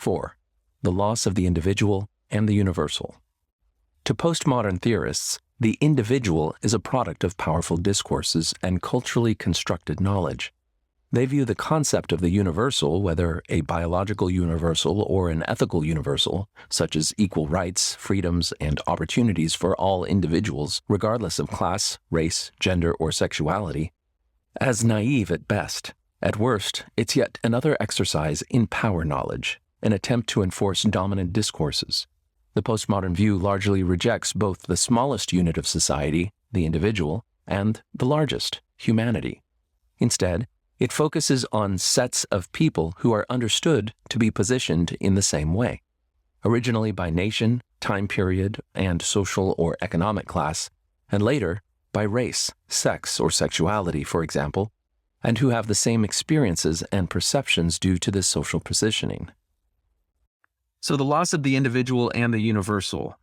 4. The loss of the individual and the universal. To postmodern theorists, the individual is a product of powerful discourses and culturally constructed knowledge. They view the concept of the universal, whether a biological universal or an ethical universal, such as equal rights, freedoms, and opportunities for all individuals, regardless of class, race, gender, or sexuality, as naive at best. At worst, it's yet another exercise in power knowledge, an attempt to enforce dominant discourses. The postmodern view largely rejects both the smallest unit of society, the individual, and the largest, humanity. Instead, it focuses on sets of people who are understood to be positioned in the same way, originally by nation, time period, and social or economic class, and later by race, sex, or sexuality, for example, and who have the same experiences and perceptions due to this social positioning. So the loss of the individual and the universal,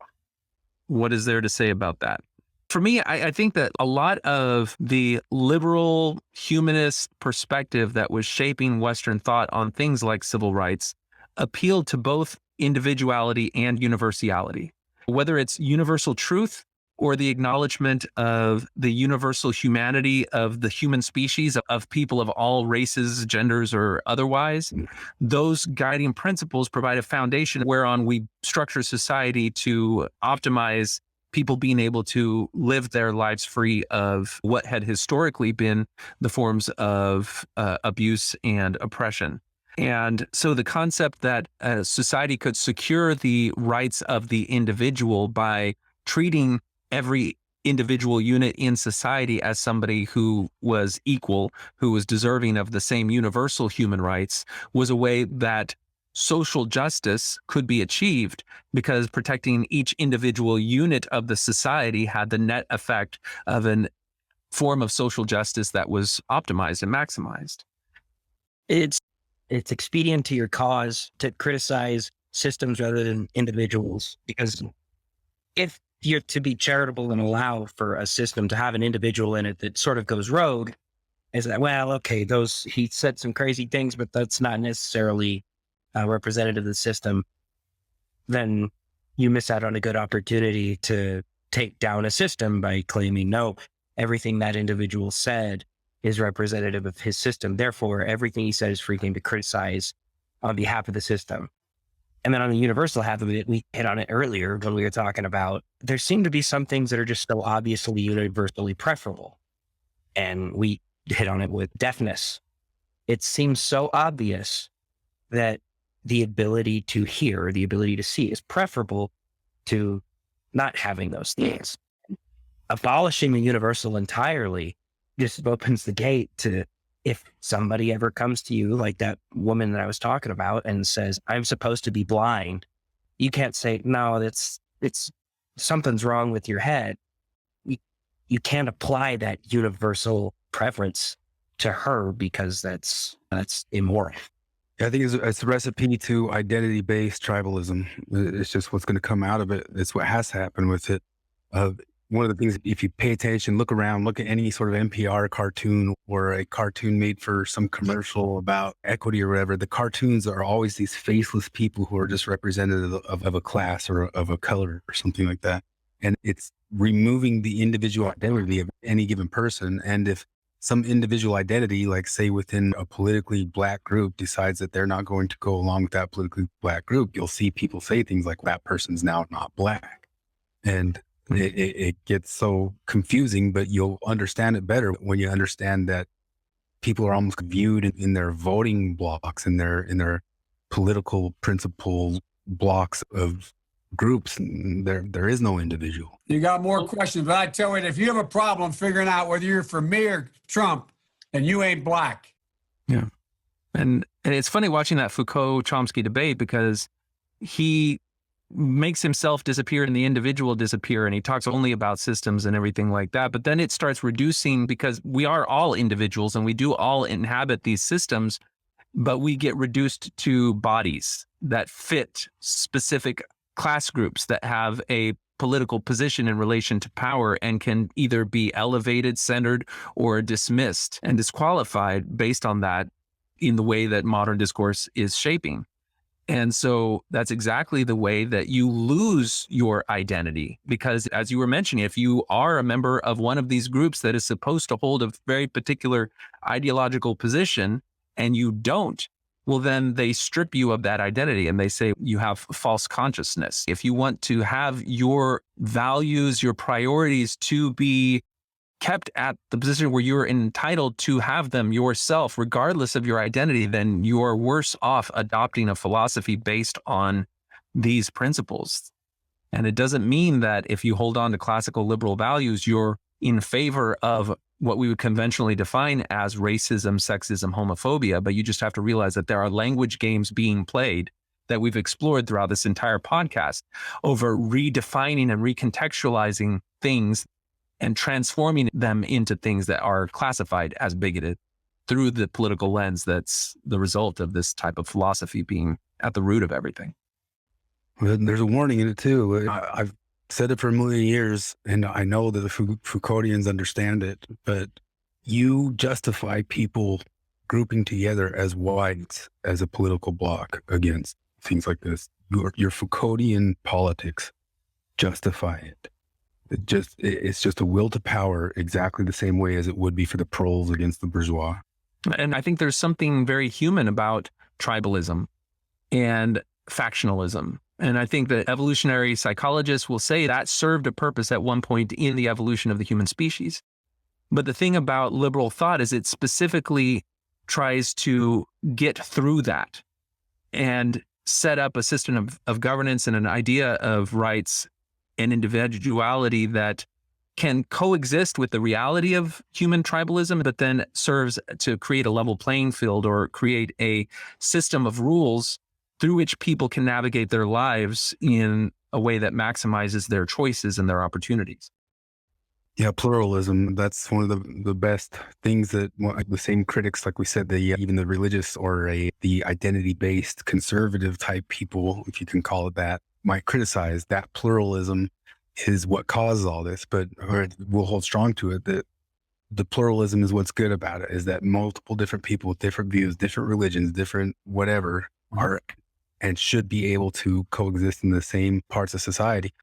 what is there to say about that? For me, I think that a lot of the liberal humanist perspective that was shaping Western thought on things like civil rights appealed to both individuality and universality. Whether it's universal truth or the acknowledgement of the universal humanity of the human species, of people of all races, genders, or otherwise, those guiding principles provide a foundation whereon we structure society to optimize people being able to live their lives free of what had historically been the forms of abuse and oppression. And so the concept that society could secure the rights of the individual by treating every individual unit in society as somebody who was equal, who was deserving of the same universal human rights, was a way that social justice could be achieved, because protecting each individual unit of the society had the net effect of a form of social justice that was optimized and maximized. It's expedient to your cause to criticize systems rather than individuals, because if you're to be charitable and allow for a system to have an individual in it that sort of goes rogue, is that, well, okay, he said some crazy things, but that's not necessarily representative of the system, then you miss out on a good opportunity to take down a system by claiming, no, everything that individual said is representative of his system. Therefore, everything he said is free game to criticize on behalf of the system. And then on the universal half of it, we hit on it earlier when we were talking about, there seem to be some things that are just so obviously universally preferable. And we hit on it with deafness. It seems so obvious that the ability to hear, the ability to see is preferable to not having those things. Abolishing the universal entirely just opens the gate to, if somebody ever comes to you, like that woman that I was talking about, and says, I'm supposed to be blind, you can't say, no, it's something's wrong with your head. You can't apply that universal preference to her, because that's immoral. I think it's a recipe to identity-based tribalism. It's just what's going to come out of it. It's what has happened with it. One of the things, if you pay attention, look around, look at any sort of NPR cartoon or a cartoon made for some commercial about equity or whatever, the cartoons are always these faceless people who are just representative of a class or of a color or something like that. And it's removing the individual identity of any given person. And if some individual identity, like say within a politically black group, decides that they're not going to go along with that politically black group, you'll see people say things like, that person's now not black. And it gets so confusing, but you'll understand it better when you understand that people are almost viewed in their voting blocks, in their political principle blocks of groups. There is no individual. You got more questions, but I tell you, if you have a problem figuring out whether you're for me or Trump, then you ain't black. Yeah. And it's funny watching that Foucault-Chomsky debate, because he makes himself disappear and the individual disappear, and he talks only about systems and everything like that. But then it starts reducing, because we are all individuals and we do all inhabit these systems, but we get reduced to bodies that fit specific class groups that have a political position in relation to power and can either be elevated, centered, or dismissed and disqualified based on that in the way that modern discourse is shaping. And so that's exactly the way that you lose your identity. Because as you were mentioning, if you are a member of one of these groups that is supposed to hold a very particular ideological position and you don't, well, then they strip you of that identity and they say you have false consciousness. If you want to have your values, your priorities to be kept at the position where you're entitled to have them yourself, regardless of your identity, then you're worse off adopting a philosophy based on these principles. And it doesn't mean that if you hold on to classical liberal values, you're in favor of what we would conventionally define as racism, sexism, homophobia, but you just have to realize that there are language games being played that we've explored throughout this entire podcast over redefining and recontextualizing things and transforming them into things that are classified as bigoted through the political lens that's the result of this type of philosophy being at the root of everything. Well, there's a warning in it too. I've said it for a million years, and I know that the Foucauldians understand it, but you justify people grouping together as whites as a political bloc against things like this. Your Foucauldian politics justify it. It's just a will to power, exactly the same way as it would be for the proles against the bourgeois. And I think there's something very human about tribalism and factionalism. And I think that evolutionary psychologists will say that served a purpose at one point in the evolution of the human species. But the thing about liberal thought is it specifically tries to get through that and set up a system of governance and an idea of rights and individuality that can coexist with the reality of human tribalism, but then serves to create a level playing field or create a system of rules through which people can navigate their lives in a way that maximizes their choices and their opportunities. Yeah, pluralism, that's one of the best things that the same critics, like we said, even the religious or the identity-based conservative type people, if you can call it that, might criticize. That pluralism is what causes all this, but we'll hold strong to it that the pluralism is what's good about it, is that multiple different people with different views, different religions, different whatever are and should be able to coexist in the same parts of society.